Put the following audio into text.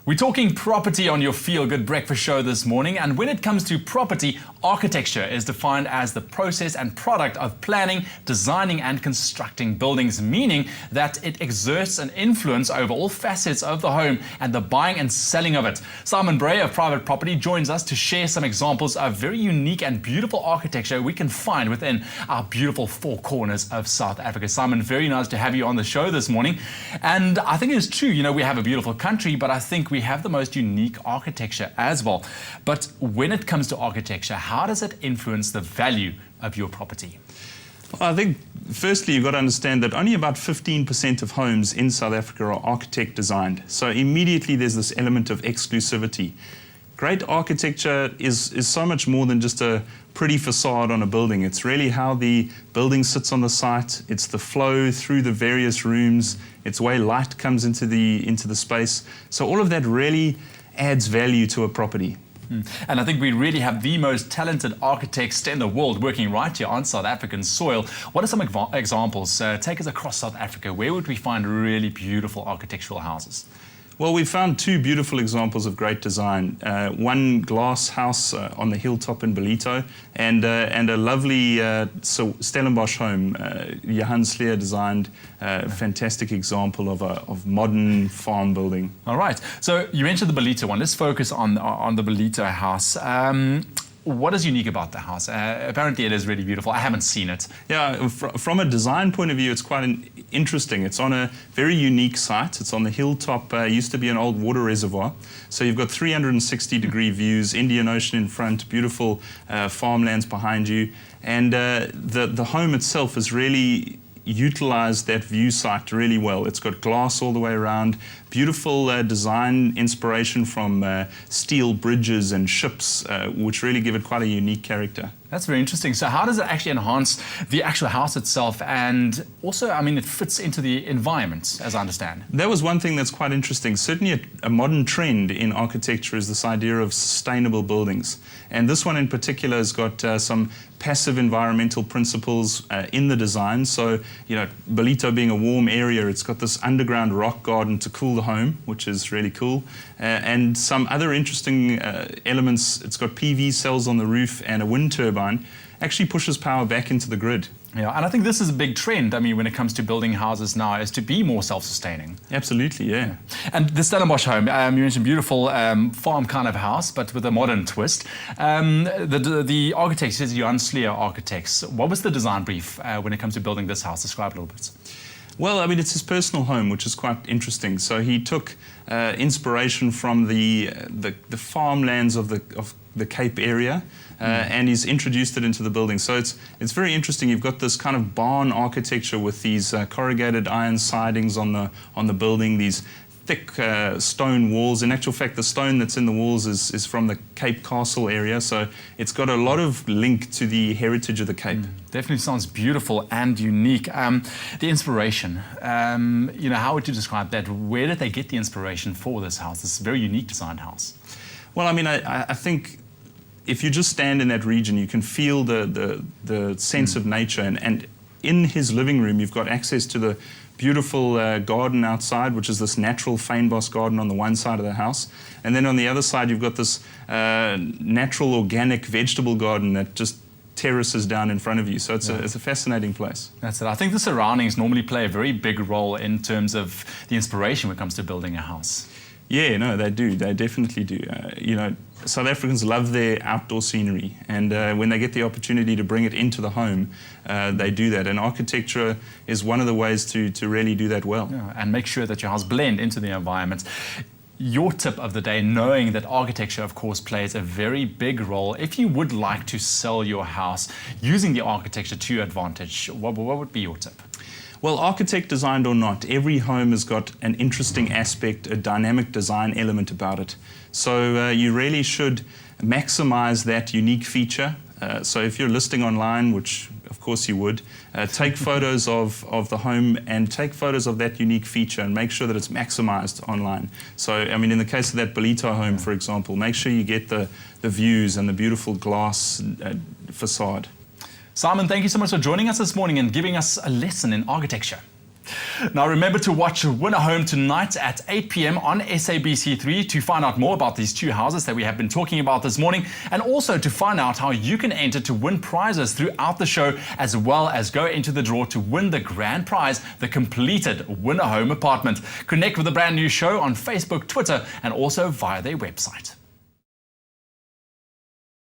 We're talking property on your Feel Good Breakfast show this morning, and when it comes to property, architecture is defined as the process and product of planning, designing and constructing buildings, meaning that it exerts an influence over all facets of the home and the buying and selling of it. Simon Bray of Private Property joins us to share some examples of very unique and beautiful architecture we can find within our beautiful four corners of South Africa. Simon, very nice to have you on the show this morning. And I think it's true, we have a beautiful country, but I think we have the most unique architecture as well. But when it comes to architecture, how does it influence the value of your property? Well, I think firstly you've got to understand that only about 15% of homes in South Africa are architect designed. So immediately there's this element of exclusivity. Great architecture is so much more than just a pretty facade on a building. It's really how the building sits on the site. It's the flow through the various rooms. It's the way light comes into the space. So all of that really adds value to a property. And I think we really have the most talented architects in the world working right here on South African soil. What are some examples? Take us across South Africa. Where would we find really beautiful architectural houses? Well, we found two beautiful examples of great design. One glass house on the hilltop in Ballito, and a lovely Stellenbosch home. Johan Sleer designed a fantastic example of modern farm building. All right. So you mentioned the Ballito one. Let's focus on the Ballito house. What is unique about the house? Apparently it is really beautiful. I haven't seen it. Yeah, from a design point of view, it's quite interesting. It's on a very unique site. It's on the hilltop, used to be an old water reservoir. So you've got 360-degree views, Indian Ocean in front, beautiful farmlands behind you. And the home itself has really utilized that view site really well. It's got glass all the way around, beautiful design inspiration from steel bridges and ships, which really give it quite a unique character. That's very interesting. So how does it actually enhance the actual house itself? And also, it fits into the environment, as I understand. That was one thing that's quite interesting. Certainly a modern trend in architecture is this idea of sustainable buildings. And this one in particular has got some passive environmental principles in the design. So, Ballito being a warm area, it's got this underground rock garden to cool the home, which is really cool. And some other interesting elements. It's got PV cells on the roof and a wind turbine. Actually pushes power back into the grid. Yeah, and I think this is a big trend, when it comes to building houses now, is to be more self-sustaining. Absolutely, yeah. And the Stellenbosch home, you mentioned beautiful farm kind of house, but with a modern twist. The architect says Johan Sleer Architects. What was the design brief when it comes to building this house? Describe it a little bit. Well, it's his personal home, which is quite interesting. So he took inspiration from the farmlands of the Cape area, and he's introduced it into the building. So it's very interesting. You've got this kind of barn architecture with these corrugated iron sidings on the building, these thick stone walls. In actual fact, the stone that's in the walls is from the Cape Castle area, so it's got a lot of link to the heritage of the Cape. Definitely sounds beautiful and unique. The inspiration, how would you describe that? Where did they get the inspiration for this house, this very unique designed house? Well, I think if you just stand in that region, you can feel the sense of nature. And in his living room, you've got access to the beautiful garden outside, which is this natural fynbos garden on the one side of the house. And then on the other side, you've got this natural organic vegetable garden that just terraces down in front of you. So it's a fascinating place. That's it. I think the surroundings normally play a very big role in terms of the inspiration when it comes to building a house. Yeah, no, they do. They definitely do. South Africans love their outdoor scenery, and when they get the opportunity to bring it into the home, they do that. And architecture is one of the ways to really do that well. Yeah, and make sure that your house blend into the environment. Your tip of the day, knowing that architecture, of course, plays a very big role. If you would like to sell your house using the architecture to your advantage, what would be your tip? Well, architect designed or not, every home has got an interesting aspect, a dynamic design element about it. So you really should maximize that unique feature. So if you're listing online, which of course you would, take photos of the home and take photos of that unique feature and make sure that it's maximized online. So, in the case of that Ballito home, for example, make sure you get the views and the beautiful glass facade. Simon, thank you so much for joining us this morning and giving us a lesson in architecture. Now remember to watch Win a Home tonight at 8 p.m. on SABC3 to find out more about these two houses that we have been talking about this morning, and also to find out how you can enter to win prizes throughout the show, as well as go into the draw to win the grand prize, the completed Win a Home apartment. Connect with the brand new show on Facebook, Twitter, and also via their website.